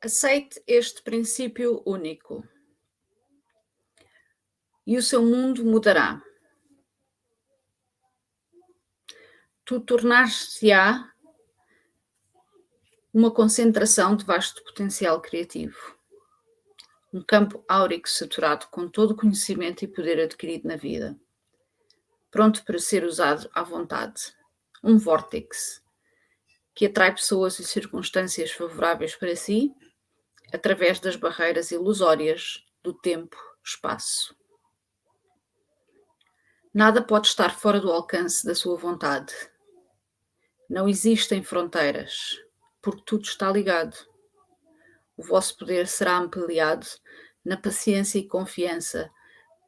Aceite este princípio único e o seu mundo mudará. Tu tornar-se-á uma concentração de vasto potencial criativo, um campo áurico saturado com todo o conhecimento e poder adquirido na vida, pronto para ser usado à vontade, um vórtice que atrai pessoas e circunstâncias favoráveis para si através das barreiras ilusórias do tempo-espaço. Nada pode estar fora do alcance da sua vontade. Não existem fronteiras, porque tudo está ligado. O vosso poder será ampliado na paciência e confiança,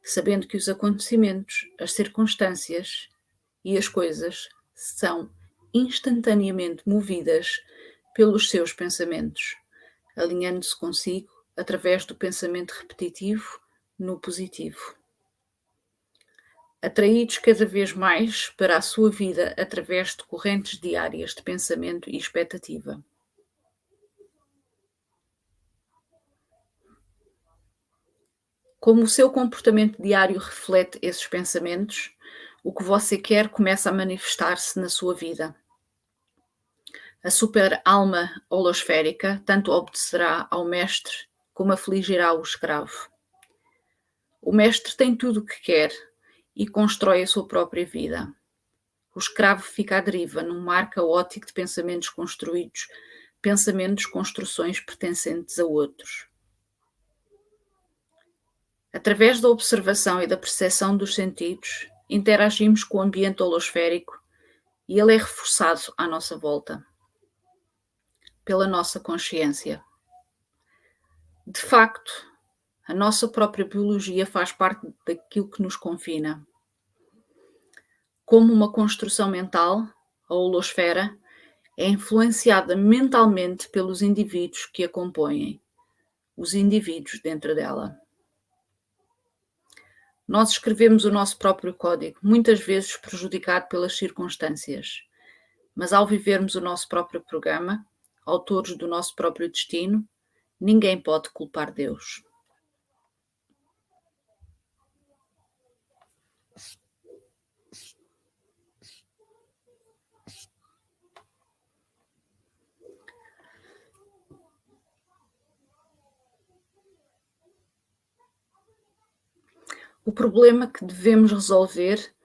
sabendo que os acontecimentos, as circunstâncias e as coisas são instantaneamente movidas pelos seus pensamentos, alinhando-se consigo através do pensamento repetitivo no positivo. Atraídos cada vez mais para a sua vida através de correntes diárias de pensamento e expectativa. Como o seu comportamento diário reflete esses pensamentos, o que você quer começa a manifestar-se na sua vida. A super-alma holosférica tanto obedecerá ao mestre como afligirá o escravo. O mestre tem tudo o que quer e constrói a sua própria vida. O escravo fica à deriva num mar caótico de pensamentos construídos, pensamentos, construções pertencentes a outros. Através da observação e da percepção dos sentidos, interagimos com o ambiente holosférico e ele é reforçado à nossa volta, pela nossa consciência. De facto, a nossa própria biologia faz parte daquilo que nos confina. Como uma construção mental, a holosfera é influenciada mentalmente pelos indivíduos que a compõem, os indivíduos dentro dela. Nós escrevemos o nosso próprio código, muitas vezes prejudicado pelas circunstâncias, mas ao vivermos o nosso próprio programa, autores do nosso próprio destino, ninguém pode culpar Deus. O problema que devemos resolver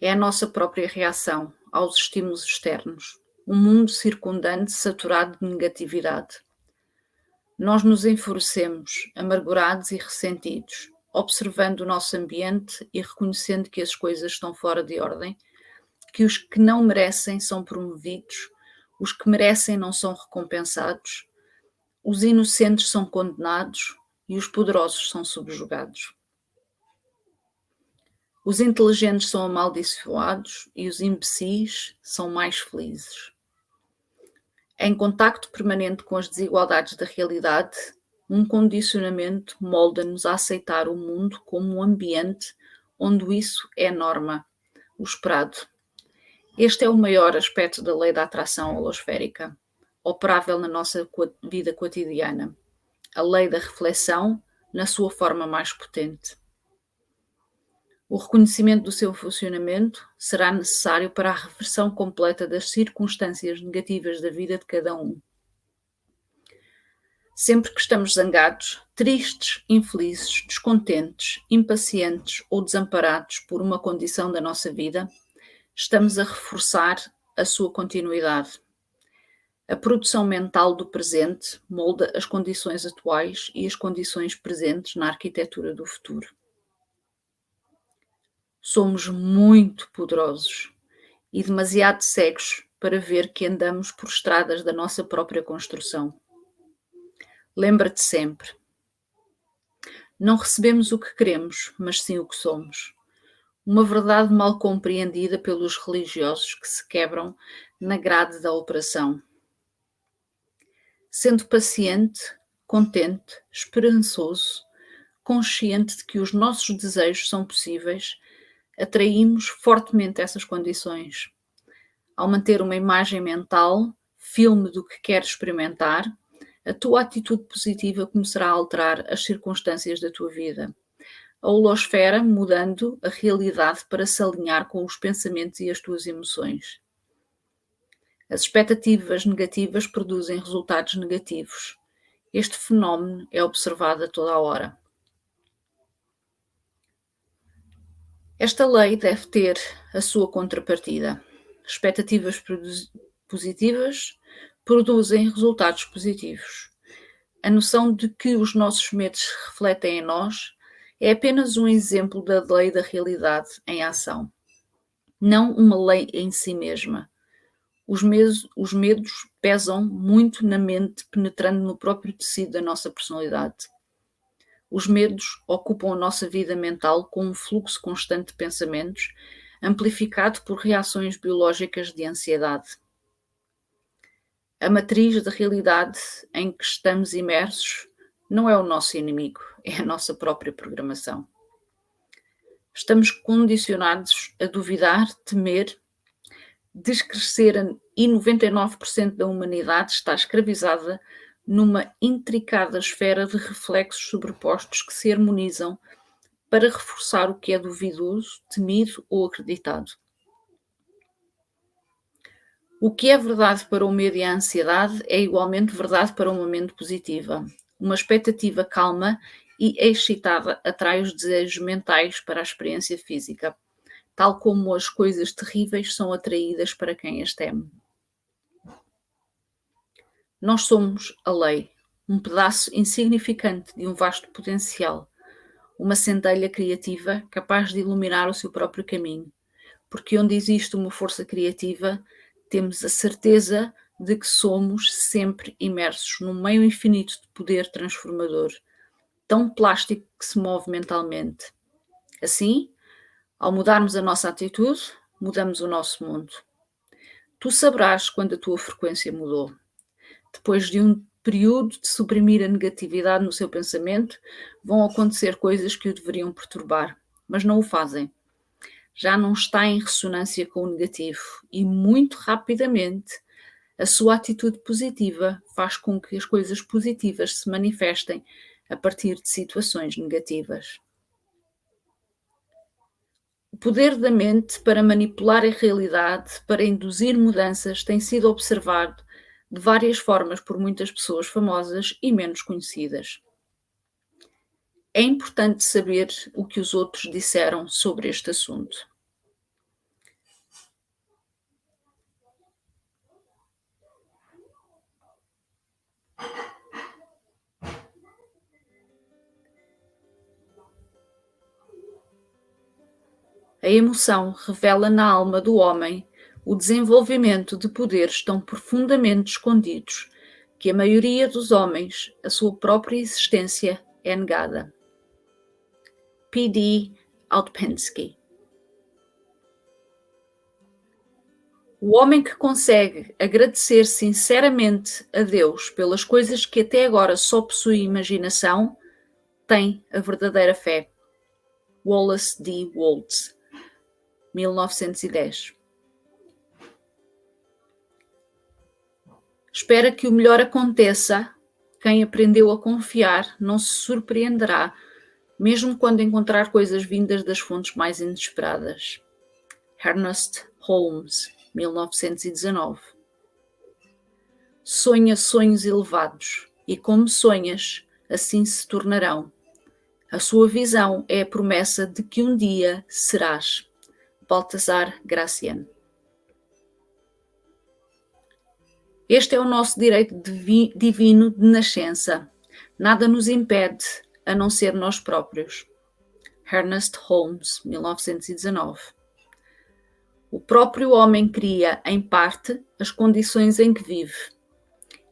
é a nossa própria reação aos estímulos externos, um mundo circundante saturado de negatividade. Nós nos enfurecemos, amargurados e ressentidos, observando o nosso ambiente e reconhecendo que as coisas estão fora de ordem, que os que não merecem são promovidos, os que merecem não são recompensados, os inocentes são condenados e os poderosos são subjugados. Os inteligentes são amaldiçoados e os imbecis são mais felizes. Em contacto permanente com as desigualdades da realidade, um condicionamento molda-nos a aceitar o mundo como um ambiente onde isso é norma, o esperado. Este é o maior aspecto da lei da atração holosférica, operável na nossa vida cotidiana, a lei da reflexão na sua forma mais potente. O reconhecimento do seu funcionamento será necessário para a reversão completa das circunstâncias negativas da vida de cada um. Sempre que estamos zangados, tristes, infelizes, descontentes, impacientes ou desamparados por uma condição da nossa vida, estamos a reforçar a sua continuidade. A produção mental do presente molda as condições atuais e as condições presentes na arquitetura do futuro. Somos muito poderosos e demasiado cegos para ver que andamos por estradas da nossa própria construção. Lembra-te sempre. Não recebemos o que queremos, mas sim o que somos. Uma verdade mal compreendida pelos religiosos que se quebram na grade da operação. Sendo paciente, contente, esperançoso, consciente de que os nossos desejos são possíveis, atraímos fortemente essas condições. Ao manter uma imagem mental, filme do que quer experimentar, A tua atitude positiva começará a alterar as circunstâncias da tua vida. A holosfera mudando a realidade para se alinhar com os pensamentos e as tuas emoções. As expectativas negativas produzem resultados negativos. Este fenómeno é observado a toda a hora. Esta lei deve ter a sua contrapartida. Expectativas positivas produzem resultados positivos. A noção de que os nossos medos se refletem em nós é apenas um exemplo da lei da realidade em ação, não uma lei em si mesma. Os medos pesam muito na mente, penetrando no próprio tecido da nossa personalidade. Os medos ocupam a nossa vida mental com um fluxo constante de pensamentos, amplificado por reações biológicas de ansiedade. A matriz da realidade em que estamos imersos não é o nosso inimigo, é a nossa própria programação. Estamos condicionados a duvidar, temer, descrescer e 99% da humanidade está escravizada numa intricada esfera de reflexos sobrepostos que se harmonizam para reforçar o que é duvidoso, temido ou acreditado. O que é verdade para o medo e a ansiedade é igualmente verdade para uma mente positiva. Uma expectativa calma e excitada atrai os desejos mentais para a experiência física, tal como as coisas terríveis são atraídas para quem as teme. Nós somos a lei, um pedaço insignificante de um vasto potencial, uma centelha criativa capaz de iluminar o seu próprio caminho, porque onde existe uma força criativa, temos a certeza de que somos sempre imersos num meio infinito de poder transformador, tão plástico que se move mentalmente. Assim, ao mudarmos a nossa atitude, mudamos o nosso mundo. Tu saberás quando a tua frequência mudou. Depois de um período de suprimir a negatividade no seu pensamento, vão acontecer coisas que o deveriam perturbar, mas não o fazem. Já não está em ressonância com o negativo e, muito rapidamente, a sua atitude positiva faz com que as coisas positivas se manifestem a partir de situações negativas. O poder da mente para manipular a realidade, para induzir mudanças, tem sido observado de várias formas por muitas pessoas famosas e menos conhecidas. É importante saber o que os outros disseram sobre este assunto. A emoção revela na alma do homem o desenvolvimento de poderes tão profundamente escondidos que a maioria dos homens, a sua própria existência é negada. P.D. Outpensky. O homem que consegue agradecer sinceramente a Deus pelas coisas que até agora só possui imaginação, tem a verdadeira fé. Wallace D. Waltz, 1910. Espera que o melhor aconteça. Quem aprendeu a confiar não se surpreenderá, mesmo quando encontrar coisas vindas das fontes mais inesperadas. Ernest Holmes, 1919. Sonha sonhos elevados, e como sonhas, assim se tornarão. A sua visão é a promessa de que um dia serás. Baltasar Gracian. Este é o nosso direito divino de nascença. Nada nos impede, a não ser nós próprios. Ernest Holmes, 1919. O próprio homem cria, em parte, as condições em que vive.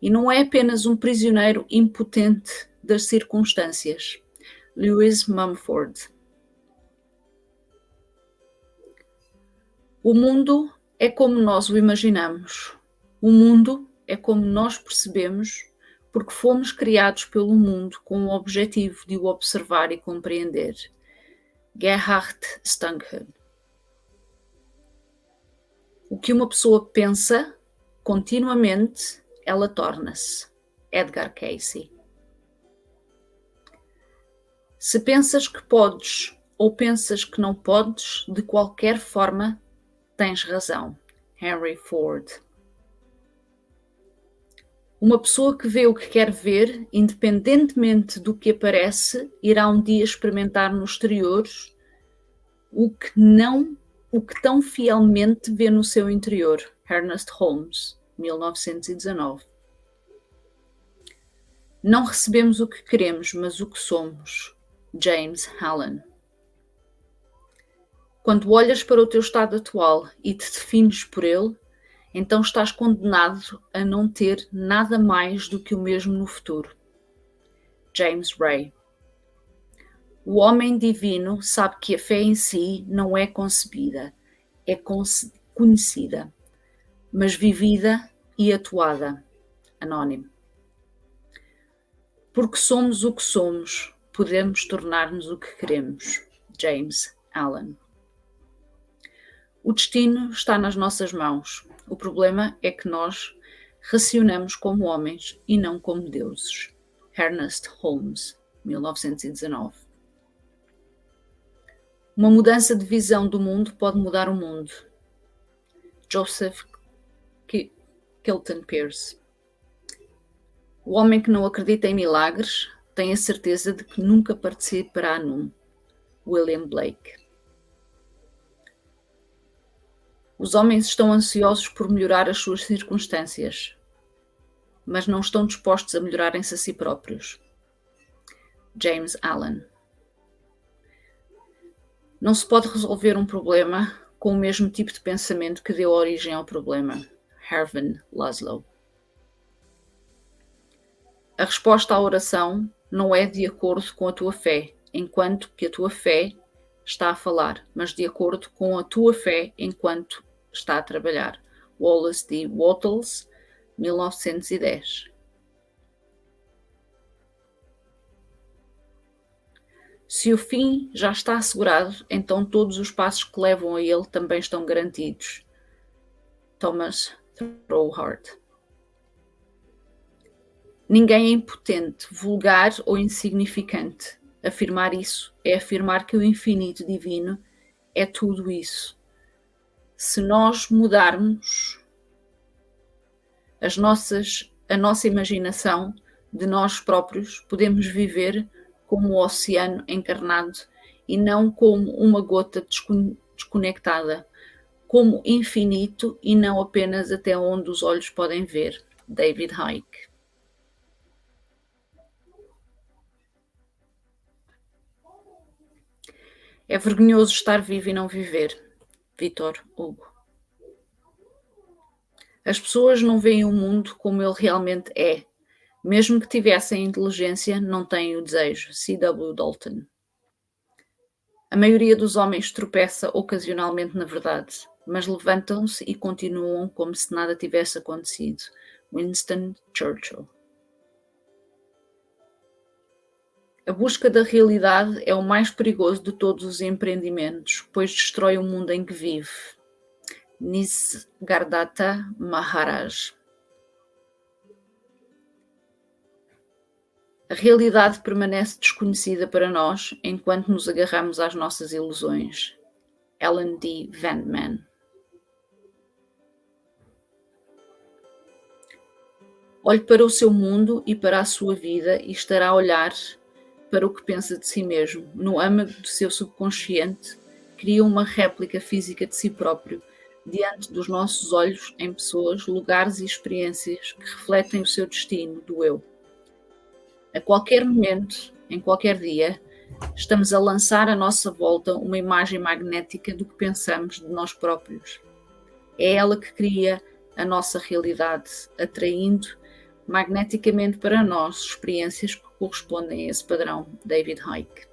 E não é apenas um prisioneiro impotente das circunstâncias. Lewis Mumford. O mundo é como nós o imaginamos. O mundo é como nós percebemos, porque fomos criados pelo mundo com o objetivo de o observar e compreender. Gerhard Stangl. O que uma pessoa pensa, continuamente, ela torna-se. Edgar Cayce. Se pensas que podes ou pensas que não podes, de qualquer forma, tens razão. Henry Ford. Uma pessoa que vê o que quer ver, independentemente do que aparece, irá um dia experimentar no exterior o que tão fielmente vê no seu interior. Ernest Holmes, 1919. Não recebemos o que queremos, mas o que somos. James Allen. Quando olhas para o teu estado atual e te defines por ele, então estás condenado a não ter nada mais do que o mesmo no futuro. James Ray. O homem divino sabe que a fé em si não é concebida, é conhecida, mas vivida e atuada. Anónimo. Porque somos o que somos, podemos tornar-nos o que queremos. James Allen. O destino está nas nossas mãos. O problema é que nós racionamos como homens e não como deuses. Ernest Holmes, 1919. Uma mudança de visão do mundo pode mudar o mundo. Joseph Kilton Pearce. O homem que não acredita em milagres tem a certeza de que nunca participará num. William Blake. Os homens estão ansiosos por melhorar as suas circunstâncias, mas não estão dispostos a melhorarem-se a si próprios. James Allen. Não se pode resolver um problema com o mesmo tipo de pensamento que deu origem ao problema. Ervin Laszlo. A resposta à oração não é de acordo com a tua fé, enquanto que a tua fé está a falar, mas de acordo com a tua fé enquanto está a trabalhar. Wallace D. Wattles, 1910. Se o fim já está assegurado, então todos os passos que levam a ele também estão garantidos. Thomas Throwhart. Ninguém é impotente, vulgar ou insignificante. Afirmar isso é afirmar que o infinito divino é tudo isso. Se nós mudarmos a nossa imaginação de nós próprios, podemos viver como o oceano encarnado e não como uma gota desconectada, como infinito e não apenas até onde os olhos podem ver. David Icke. É vergonhoso estar vivo e não viver. Victor Hugo. As pessoas não veem o mundo como ele realmente é. Mesmo que tivessem inteligência, não têm o desejo. C.W. Dalton. A maioria dos homens tropeça ocasionalmente na verdade, mas levantam-se e continuam como se nada tivesse acontecido. Winston Churchill. A busca da realidade é o mais perigoso de todos os empreendimentos, pois destrói o mundo em que vive. Nisargadatta Maharaj. A realidade permanece desconhecida para nós enquanto nos agarramos às nossas ilusões. Ellen D. Vandman. Olhe para o seu mundo e para a sua vida e estará a olhar para o que pensa de si mesmo. No âmago do seu subconsciente, cria uma réplica física de si próprio, diante dos nossos olhos, em pessoas, lugares e experiências que refletem o seu destino, do eu. A qualquer momento, em qualquer dia, estamos a lançar à nossa volta uma imagem magnética do que pensamos de nós próprios. É ela que cria a nossa realidade, atraindo magneticamente para nós experiências que correspondem a esse padrão. David Icke.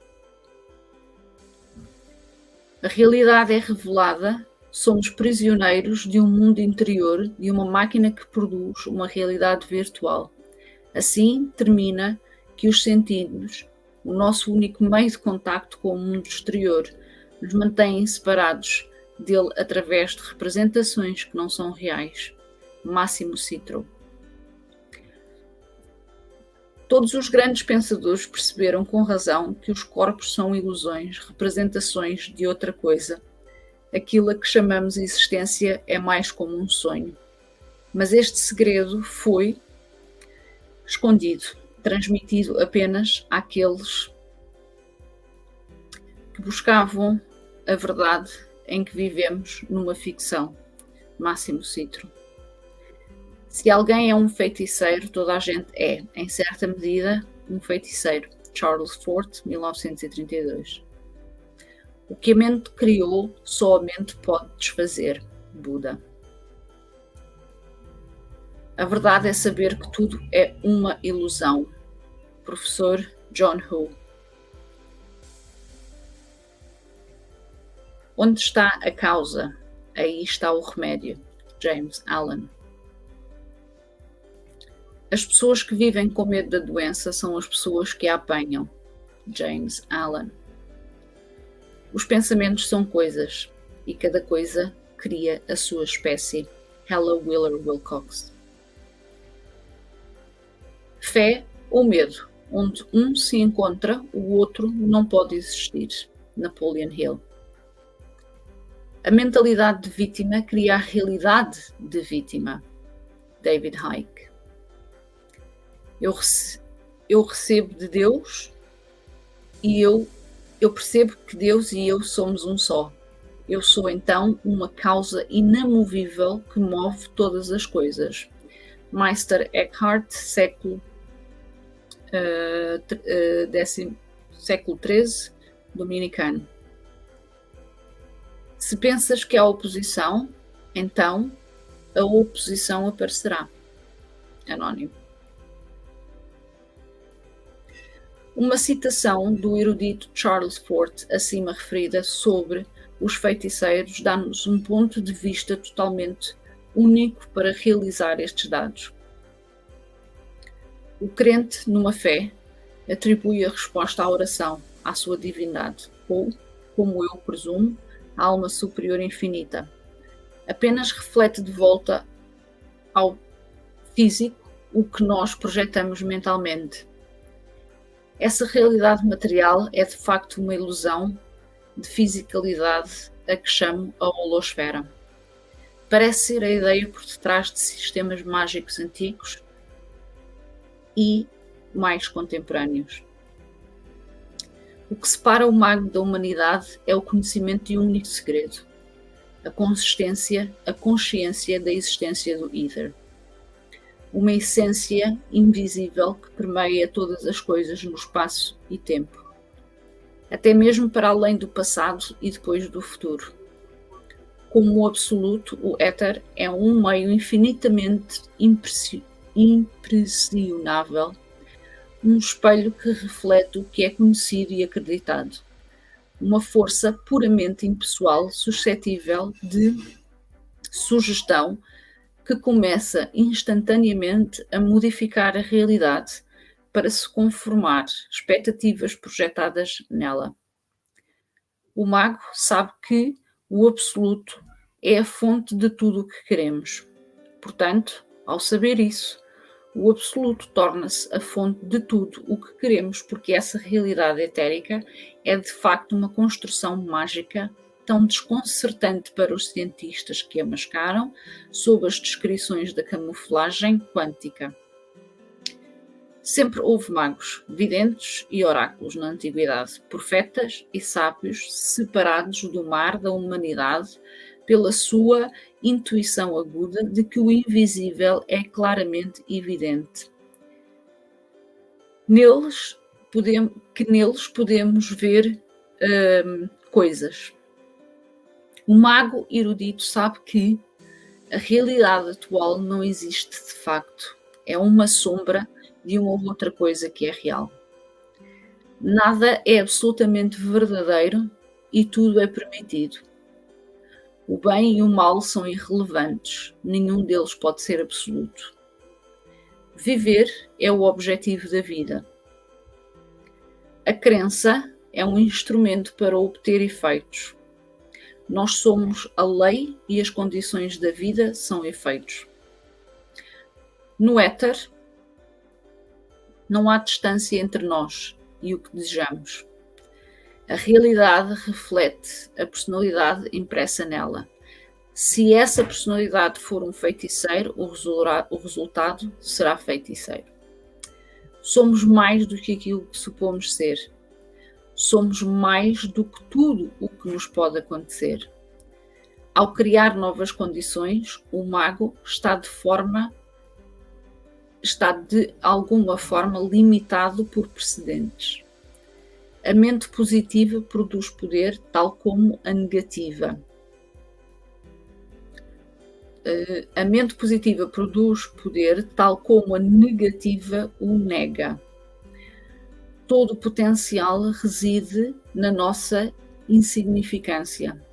A realidade é revelada, somos prisioneiros de um mundo interior, de uma máquina que produz uma realidade virtual. Assim termina que os sentidos, o nosso único meio de contacto com o mundo exterior, nos mantêm separados dele através de representações que não são reais. Máximo Citro. Todos os grandes pensadores perceberam com razão que os corpos são ilusões, representações de outra coisa. Aquilo a que chamamos existência é mais como um sonho. Mas este segredo foi escondido, transmitido apenas àqueles que buscavam a verdade em que vivemos numa ficção. Máximo Citro. Se alguém é um feiticeiro, toda a gente é, em certa medida, um feiticeiro. Charles Fort, 1932. O que a mente criou, só a mente pode desfazer. Buda. A verdade é saber que tudo é uma ilusão. Professor John Hu. Onde está a causa? Aí está o remédio. James Allen. As pessoas que vivem com medo da doença são as pessoas que a apanham. James Allen. Os pensamentos são coisas, e cada coisa cria a sua espécie. Hella Wheeler Wilcox. Fé ou medo, onde um se encontra, o outro não pode existir. Napoleon Hill. A mentalidade de vítima cria a realidade de vítima. David Icke. Eu recebo de Deus e eu percebo que Deus e eu somos um só. Eu sou então uma causa inamovível que move todas as coisas. Meister Eckhart, século XIII, dominicano. Se pensas que há oposição, então a oposição aparecerá. Anónimo. Uma citação do erudito Charles Fort, acima referida, sobre os feiticeiros, dá-nos um ponto de vista totalmente único para realizar estes dados. O crente numa fé atribui a resposta à oração à sua divindade, ou, como eu presumo, à alma superior infinita. Apenas reflete de volta ao físico o que nós projetamos mentalmente. Essa realidade material é de facto uma ilusão de fisicalidade a que chamo a holosfera. Parece ser a ideia por detrás de sistemas mágicos antigos e mais contemporâneos. O que separa o mago da humanidade é o conhecimento de um único segredo: a consciência da existência do Ether. Uma essência invisível que permeia todas as coisas no espaço e tempo, até mesmo para além do passado e depois do futuro. Como o absoluto, o éter é um meio infinitamente impressionável, um espelho que reflete o que é conhecido e acreditado, uma força puramente impessoal, suscetível de sugestão, que começa instantaneamente a modificar a realidade para se conformar expectativas projetadas nela. O mago sabe que o absoluto é a fonte de tudo o que queremos. Portanto, ao saber isso, o absoluto torna-se a fonte de tudo o que queremos, porque essa realidade etérica é de facto uma construção mágica tão desconcertante para os cientistas que a mascaram sob as descrições da camuflagem quântica. Sempre houve magos, videntes e oráculos na antiguidade, profetas e sábios separados do mar da humanidade pela sua intuição aguda de que o invisível é claramente evidente. Neles podemos ver coisas. O mago erudito sabe que a realidade atual não existe de facto. É uma sombra de uma ou outra coisa que é real. Nada é absolutamente verdadeiro e tudo é permitido. O bem e o mal são irrelevantes. Nenhum deles pode ser absoluto. Viver é o objetivo da vida. A crença é um instrumento para obter efeitos. Nós somos a lei e as condições da vida são efeitos. No éter, Não há distância entre nós e o que desejamos. A realidade reflete a personalidade impressa nela. Se essa personalidade for um feiticeiro, o resultado será feiticeiro. Somos mais do que aquilo que supomos ser. Somos mais do que tudo o que nos pode acontecer. Ao criar novas condições, o mago está de alguma forma limitado por precedentes. A mente positiva produz poder, tal como a negativa. A mente positiva produz poder, tal como a negativa o nega. Todo o potencial reside na nossa insignificância.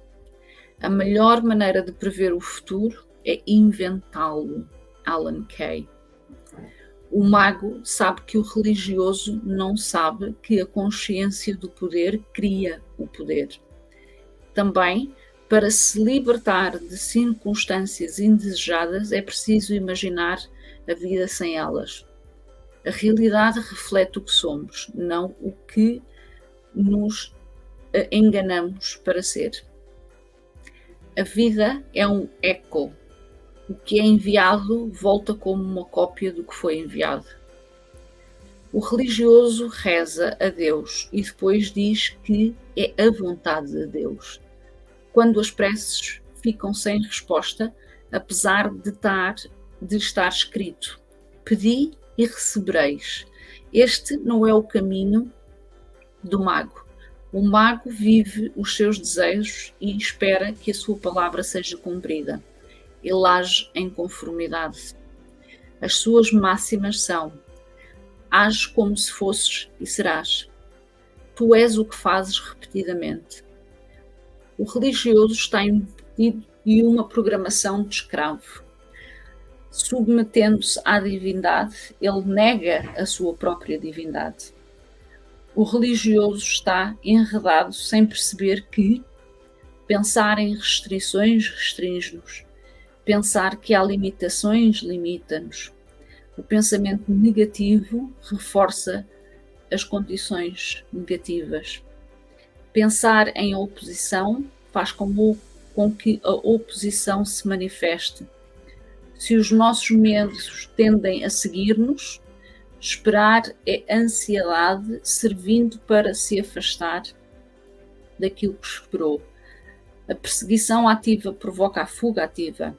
A melhor maneira de prever o futuro é inventá-lo. Alan Kay. O mago sabe que o religioso não sabe que a consciência do poder cria o poder. Também, para se libertar de circunstâncias indesejadas, é preciso imaginar a vida sem elas. A realidade reflete o que somos, não o que nos enganamos para ser. A vida é um eco. O que é enviado volta como uma cópia do que foi enviado. O religioso reza a Deus e depois diz que é a vontade de Deus. Quando as preces ficam sem resposta, apesar de estar escrito: pedi e recebereis. Este não é o caminho do mago. O mago vive os seus desejos e espera que a sua palavra seja cumprida. Ele age em conformidade. As suas máximas são: age como se fosses e serás. Tu és o que fazes repetidamente. O religioso está embutido em uma programação de escravo. Submetendo-se à divindade, ele nega a sua própria divindade. O religioso está enredado sem perceber que pensar em restrições restringe-nos. Pensar que há limitações limita-nos. O pensamento negativo reforça as condições negativas. Pensar em oposição faz com que a oposição se manifeste. Se os nossos medos tendem a seguir-nos, esperar é ansiedade servindo para se afastar daquilo que esperou. A perseguição ativa provoca a fuga ativa.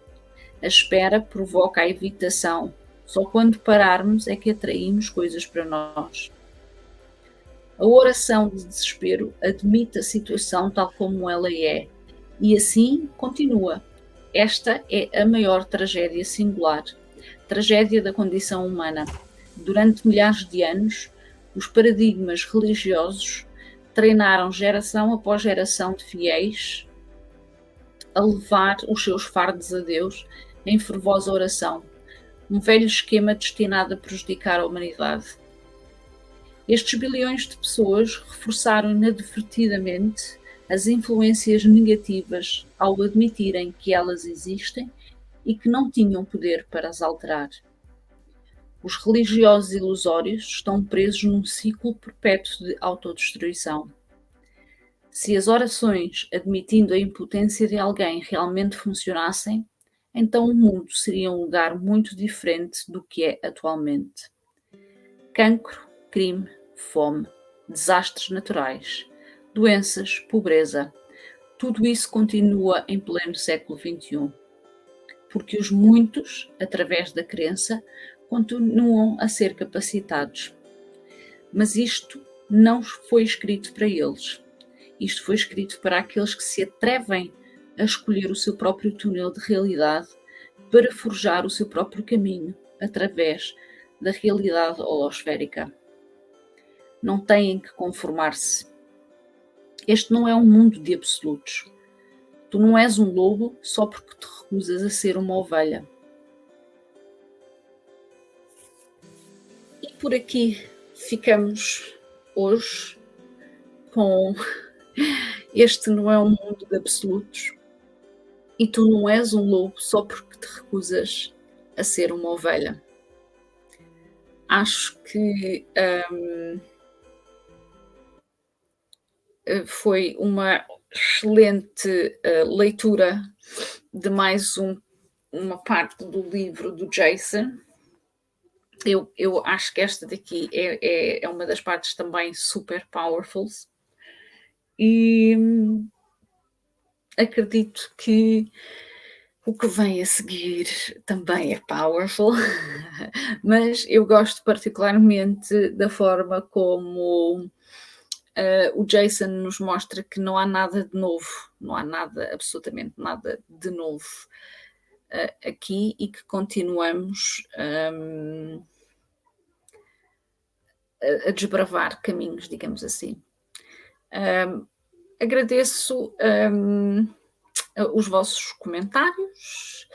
A espera provoca a evitação. Só quando pararmos é que atraímos coisas para nós. A oração de desespero admite a situação tal como ela é e assim continua. Esta é a maior tragédia singular, tragédia da condição humana. Durante milhares de anos, os paradigmas religiosos treinaram geração após geração de fiéis a levar os seus fardos a Deus em fervorosa oração, um velho esquema destinado a prejudicar a humanidade. Estes bilhões de pessoas reforçaram inadvertidamente as influências negativas ao admitirem que elas existem e que não tinham poder para as alterar. Os religiosos ilusórios estão presos num ciclo perpétuo de autodestruição. Se as orações admitindo a impotência de alguém realmente funcionassem, então o mundo seria um lugar muito diferente do que é atualmente. Cancro, crime, fome, desastres naturais, doenças, pobreza, tudo isso continua em pleno século XXI, porque os muitos, através da crença, continuam a ser capacitados. Mas isto não foi escrito para eles. Isto foi escrito para aqueles que se atrevem a escolher o seu próprio túnel de realidade para forjar o seu próprio caminho através da realidade holosférica. Não têm que conformar-se. Este não é um mundo de absolutos. Tu não és um lobo só porque te recusas a ser uma ovelha. E por aqui ficamos hoje com este não é um mundo de absolutos e tu não és um lobo só porque te recusas a ser uma ovelha. Acho que, foi uma excelente, leitura de mais uma parte do livro do Jason. Eu acho que esta daqui é uma das partes também super powerfuls e acredito que o que vem a seguir também é powerful, mas eu gosto particularmente da forma como o Jason nos mostra que não há nada de novo, não há nada, absolutamente nada de novo aqui e que continuamos a desbravar caminhos, digamos assim. Agradeço os vossos comentários,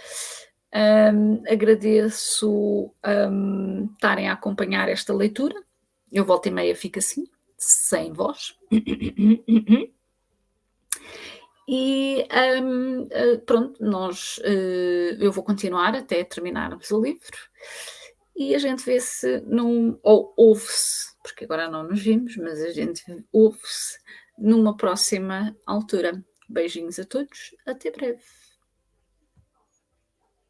agradeço estarem a acompanhar esta leitura. Eu volta e meia fico assim, sem voz. E pronto, eu vou continuar até terminarmos o livro e a gente vê se não, ou ouve-se, porque agora não nos vimos, mas a gente ouve-se numa próxima altura. Beijinhos a todos, até breve.